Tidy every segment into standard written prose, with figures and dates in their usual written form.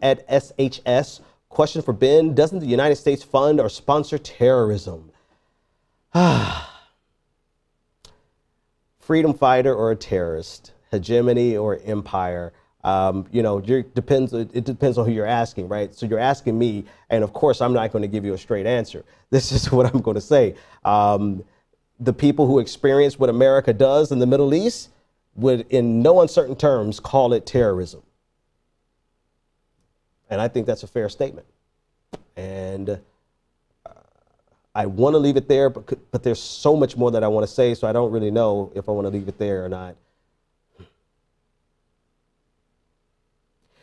at SHS. Question for Ben. Doesn't the United States fund or sponsor terrorism? Freedom fighter or a terrorist? Hegemony or empire? You know, it depends on who you're asking, right? So you're asking me, and of course, I'm not going to give you a straight answer. This is what I'm going to say. The people who experience what America does in the Middle East would, in no uncertain terms, call it terrorism. And I think that's a fair statement. And I want to leave it there, but there's so much more that I want to say, so I don't really know if I want to leave it there or not.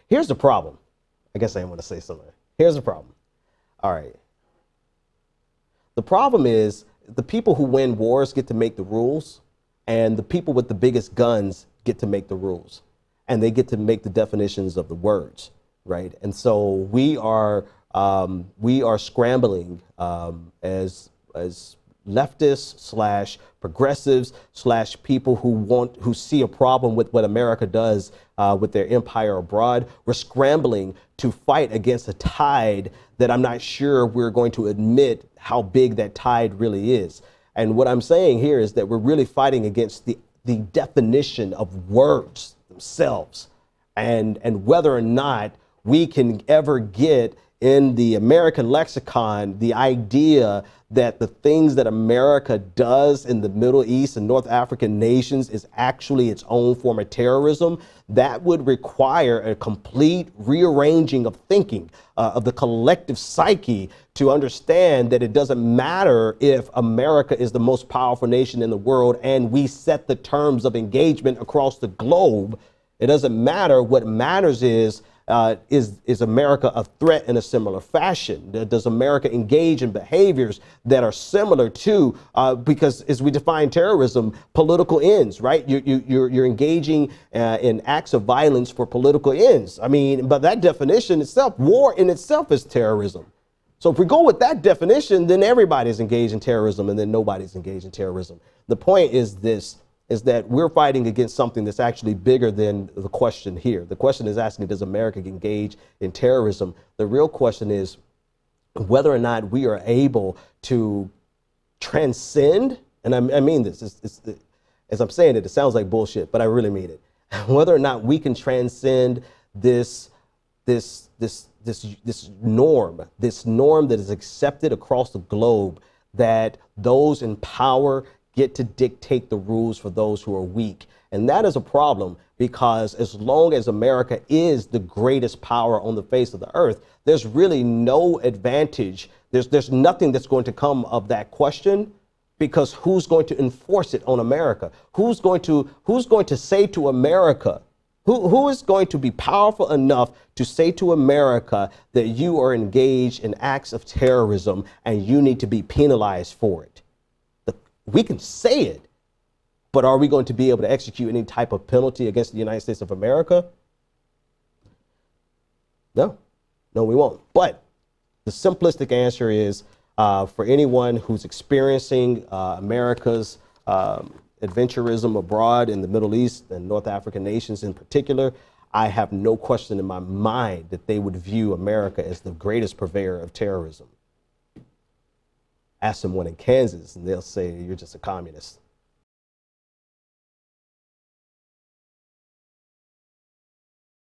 Here's the problem. I guess I want to say something. Here's the problem. All right. The problem is the people who win wars get to make the rules, and the people with the biggest guns get to make the rules, and they get to make the definitions of the words, right? And so we are scrambling as leftists / progressives / people who see a problem with what America does with their empire abroad. We're scrambling to fight against a tide that I'm not sure we're going to admit how big that tide really is. And what I'm saying here is that we're really fighting against the definition of words themselves, and whether or not we can ever get in the American lexicon the idea that the things that America does in the Middle East and North African nations is actually its own form of terrorism. That would require a complete rearranging of thinking, of the collective psyche, to understand that it doesn't matter if America is the most powerful nation in the world and we set the terms of engagement across the globe. It doesn't matter. What matters is America a threat in a similar fashion? Does America engage in behaviors that are similar to, because as we define terrorism, political ends, right? You're engaging in acts of violence for political ends. I mean, but that definition itself, war in itself is terrorism. So if we go with that definition, then everybody's engaged in terrorism and then nobody's engaged in terrorism. The point is this, is that we're fighting against something that's actually bigger than the question here. The question is asking, does America engage in terrorism? The real question is whether or not we are able to transcend, and I mean this, as I'm saying it, it sounds like bullshit, but I really mean it. Whether or not we can transcend this norm that is accepted across the globe, that those in power get to dictate the rules for those who are weak. And that is a problem, because as long as America is the greatest power on the face of the earth, there's really no advantage. There's nothing that's going to come of that question, because who's going to enforce it on America? Who's going to say to America, who is going to be powerful enough to say to America that you are engaged in acts of terrorism and you need to be penalized for it? We can say it, but are we going to be able to execute any type of penalty against the United States of America? No, we won't. But the simplistic answer is for anyone who's experiencing America's adventurism abroad in the Middle East and North African nations in particular, I have no question in my mind that they would view America as the greatest purveyor of terrorism. Ask someone in Kansas and they'll say, you're just a communist.